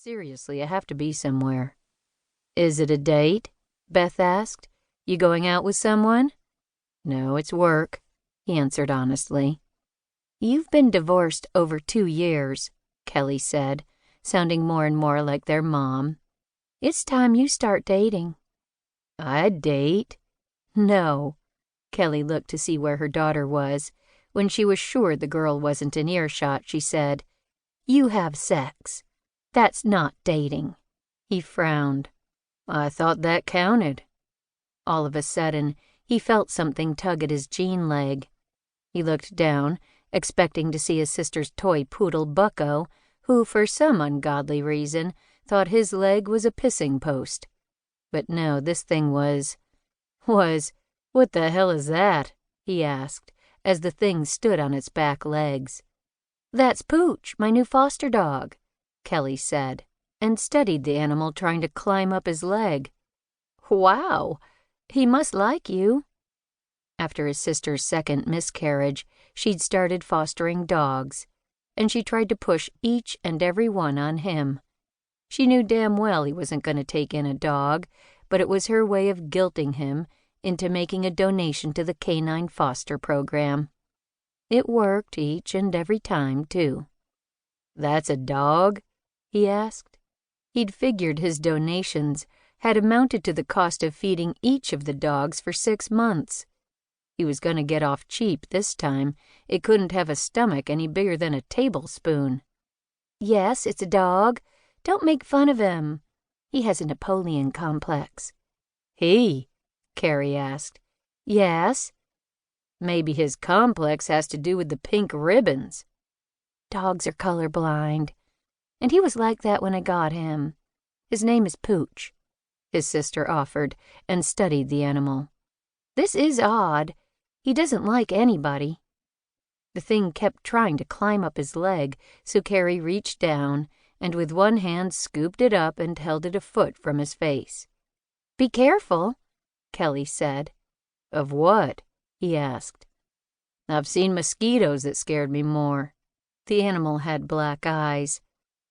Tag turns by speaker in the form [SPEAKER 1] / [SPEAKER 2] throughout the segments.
[SPEAKER 1] Seriously, I have to be somewhere. Is it a date? Beth asked. You going out with someone? No, it's work, he answered honestly. You've been divorced over 2 years, Kelly said, sounding more and more like their mom. It's time you start dating. I'd date. No. Kelly looked to see where her daughter was. When she was sure the girl wasn't in earshot, she said, You have sex. That's not dating. He frowned. I thought that counted. All of a sudden, he felt something tug at his jean leg. He looked down, expecting to see his sister's toy poodle Bucko, who, for some ungodly reason, thought his leg was a pissing post. But no, this thing was, what the hell is that? He asked, as the thing stood on its back legs. That's Pooch, my new foster dog, Kelly said, and studied the animal trying to climb up his leg. Wow, he must like you. After his sister's second miscarriage, she'd started fostering dogs, and she tried to push each and every one on him. She knew damn well he wasn't going to take in a dog, but it was her way of guilting him into making a donation to the canine foster program. It worked each and every time, too. That's a dog? He asked. He'd figured his donations had amounted to the cost of feeding each of the dogs for 6 months. He was going to get off cheap this time. It couldn't have a stomach any bigger than a tablespoon. Yes, it's a dog. Don't make fun of him. He has a Napoleon complex. He? Cary asked. Yes. Maybe his complex has to do with the pink ribbons. Dogs are colorblind. And he was like that when I got him. His name is Pooch, his sister offered, and studied the animal. This is odd. He doesn't like anybody. The thing kept trying to climb up his leg, so Cary reached down and with one hand scooped it up and held it a foot from his face. Be careful, Kelly said. Of what? He asked. I've seen mosquitoes that scared me more. The animal had black eyes.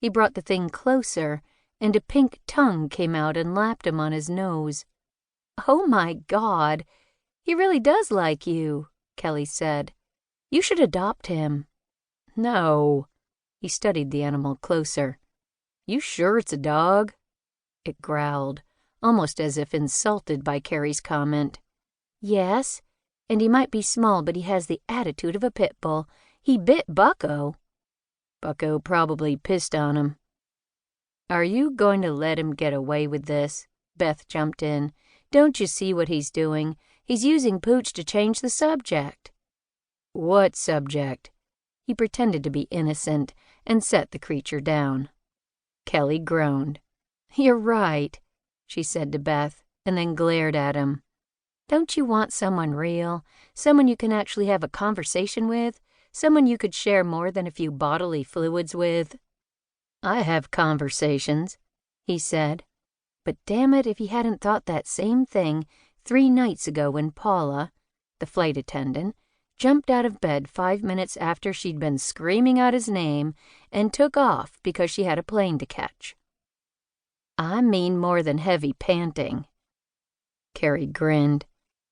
[SPEAKER 1] He brought the thing closer, and a pink tongue came out and lapped him on his nose. Oh my God! He really does like you, Kelly said. You should adopt him. No. He studied the animal closer. You sure it's a dog? It growled, almost as if insulted by Cary's comment. Yes, and he might be small, but he has the attitude of a pit bull. He bit Bucko. Bucko probably pissed on him. Are you going to let him get away with this? Beth jumped in. Don't you see what he's doing? He's using Pooch to change the subject. What subject? He pretended to be innocent and set the creature down. Kelly groaned. You're right, she said to Beth, and then glared at him. Don't you want someone real? Someone you can actually have a conversation with? Someone you could share more than a few bodily fluids with? I have conversations, he said. But damn it if he hadn't thought that same thing 3 nights ago when Paula, the flight attendant, jumped out of bed 5 minutes after she'd been screaming out his name and took off because she had a plane to catch. I mean more than heavy panting. Cary grinned,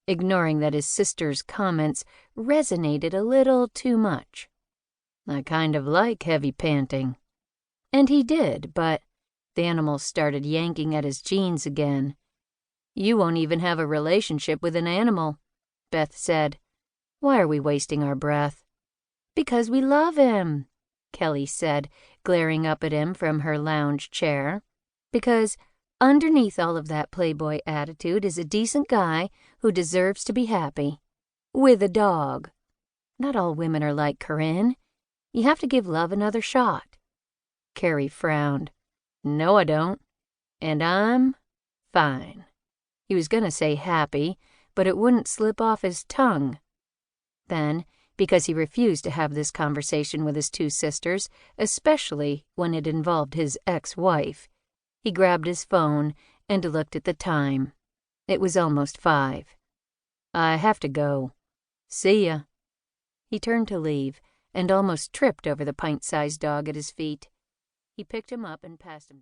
[SPEAKER 1] ignoring that his sister's comments resonated a little too much. I kind of like heavy panting. And he did, but the animal started yanking at his jeans again. You won't even have a relationship with an animal, Beth said. Why are we wasting our breath? Because we love him, Kelly said, glaring up at him from her lounge chair. Because underneath all of that playboy attitude is a decent guy who deserves to be happy. With a dog. Not all women are like Corinne. You have to give love another shot. Cary frowned. No, I don't. And I'm fine. He was going to say happy, but it wouldn't slip off his tongue. Then, because he refused to have this conversation with his 2 sisters, especially when it involved his ex-wife, he grabbed his phone and looked at the time. It was almost 5. I have to go. See ya. He turned to leave and almost tripped over the pint-sized dog at his feet. He picked him up and passed him to